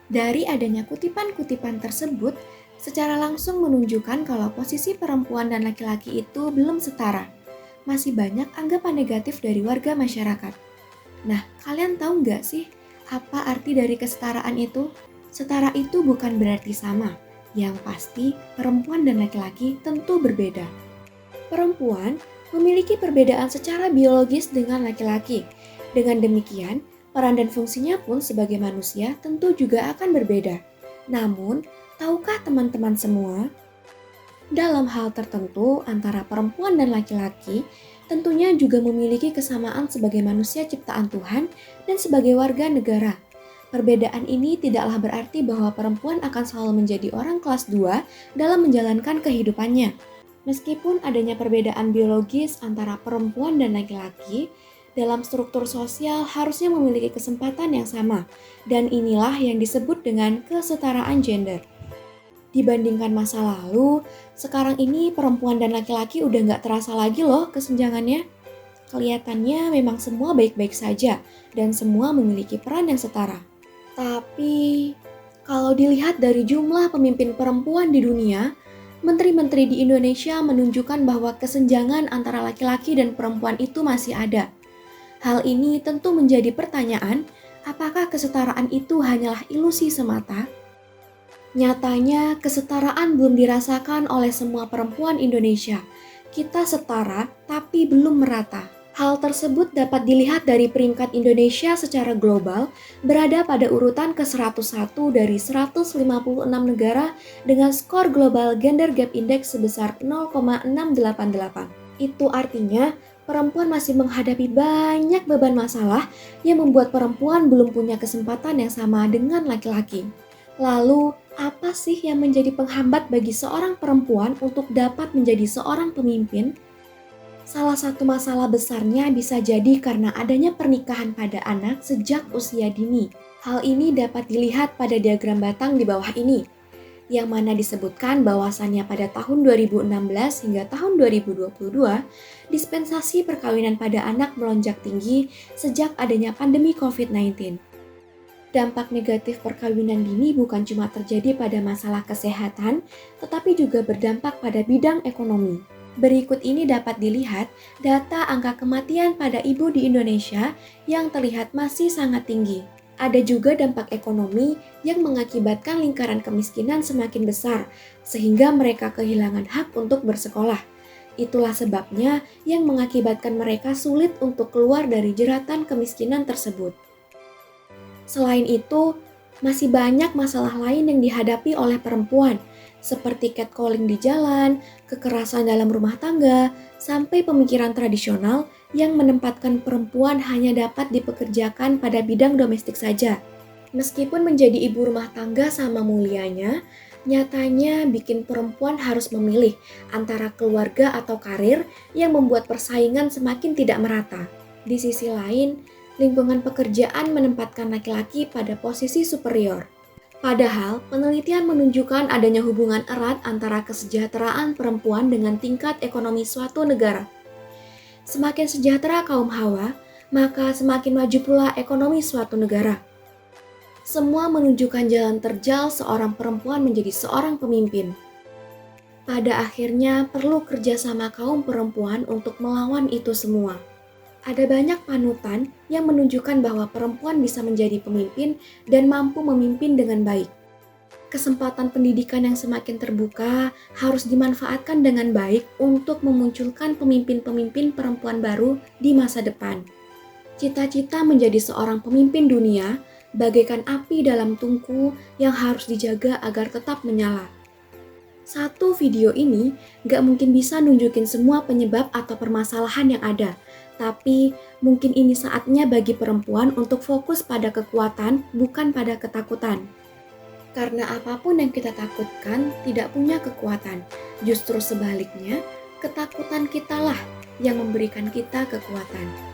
Dari adanya kutipan-kutipan tersebut, secara langsung menunjukkan kalau posisi perempuan dan laki-laki itu belum setara. Masih banyak anggapan negatif dari warga masyarakat. Nah, kalian tahu nggak sih apa arti dari kesetaraan itu? Setara itu bukan berarti sama. Yang pasti, perempuan dan laki-laki tentu berbeda. Perempuan memiliki perbedaan secara biologis dengan laki-laki. Dengan demikian, peran dan fungsinya pun sebagai manusia tentu juga akan berbeda. Namun, tahukah teman-teman semua, dalam hal tertentu antara perempuan dan laki-laki tentunya juga memiliki kesamaan sebagai manusia ciptaan Tuhan dan sebagai warga negara. Perbedaan ini tidaklah berarti bahwa perempuan akan selalu menjadi orang kelas 2 dalam menjalankan kehidupannya. Meskipun adanya perbedaan biologis antara perempuan dan laki-laki, dalam struktur sosial harusnya memiliki kesempatan yang sama, dan inilah yang disebut dengan kesetaraan gender. Dibandingkan masa lalu, sekarang ini perempuan dan laki-laki udah nggak terasa lagi loh kesenjangannya. Kelihatannya memang semua baik-baik saja, dan semua memiliki peran yang setara. Tapi, kalau dilihat dari jumlah pemimpin perempuan di dunia, menteri-menteri di Indonesia menunjukkan bahwa kesenjangan antara laki-laki dan perempuan itu masih ada. Hal ini tentu menjadi pertanyaan, apakah kesetaraan itu hanyalah ilusi semata? Nyatanya, kesetaraan belum dirasakan oleh semua perempuan Indonesia. Kita setara, tapi belum merata. Hal tersebut dapat dilihat dari peringkat Indonesia secara global berada pada urutan ke-101 dari 156 negara dengan skor global Gender Gap Index sebesar 0,688. Itu artinya perempuan masih menghadapi banyak beban masalah yang membuat perempuan belum punya kesempatan yang sama dengan laki-laki. Lalu, apa sih yang menjadi penghambat bagi seorang perempuan untuk dapat menjadi seorang pemimpin? Salah satu masalah besarnya bisa jadi karena adanya pernikahan pada anak sejak usia dini. Hal ini dapat dilihat pada diagram batang di bawah ini, yang mana disebutkan bahwasannya pada tahun 2016 hingga tahun 2022, dispensasi perkawinan pada anak melonjak tinggi sejak adanya pandemi COVID-19. Dampak negatif perkawinan dini bukan cuma terjadi pada masalah kesehatan, tetapi juga berdampak pada bidang ekonomi. Berikut ini dapat dilihat data angka kematian pada ibu di Indonesia yang terlihat masih sangat tinggi. Ada juga dampak ekonomi yang mengakibatkan lingkaran kemiskinan semakin besar, sehingga mereka kehilangan hak untuk bersekolah. Itulah sebabnya yang mengakibatkan mereka sulit untuk keluar dari jeratan kemiskinan tersebut. Selain itu, masih banyak masalah lain yang dihadapi oleh perempuan, seperti catcalling di jalan, kekerasan dalam rumah tangga, sampai pemikiran tradisional yang menempatkan perempuan hanya dapat dipekerjakan pada bidang domestik saja. Meskipun menjadi ibu rumah tangga sama mulianya, nyatanya bikin perempuan harus memilih antara keluarga atau karir yang membuat persaingan semakin tidak merata. Di sisi lain, lingkungan pekerjaan menempatkan laki-laki pada posisi superior. Padahal, penelitian menunjukkan adanya hubungan erat antara kesejahteraan perempuan dengan tingkat ekonomi suatu negara. Semakin sejahtera kaum hawa, maka semakin maju pula ekonomi suatu negara. Semua menunjukkan jalan terjal seorang perempuan menjadi seorang pemimpin. Pada akhirnya, perlu kerjasama kaum perempuan untuk melawan itu semua. Ada banyak panutan yang menunjukkan bahwa perempuan bisa menjadi pemimpin dan mampu memimpin dengan baik. Kesempatan pendidikan yang semakin terbuka harus dimanfaatkan dengan baik untuk memunculkan pemimpin-pemimpin perempuan baru di masa depan. Cita-cita menjadi seorang pemimpin dunia bagaikan api dalam tungku yang harus dijaga agar tetap menyala. Satu video ini gak mungkin bisa nunjukin semua penyebab atau permasalahan yang ada, tapi mungkin ini saatnya bagi perempuan untuk fokus pada kekuatan, bukan pada ketakutan. Karena apapun yang kita takutkan tidak punya kekuatan. Justru sebaliknya, ketakutan kitalah yang memberikan kita kekuatan.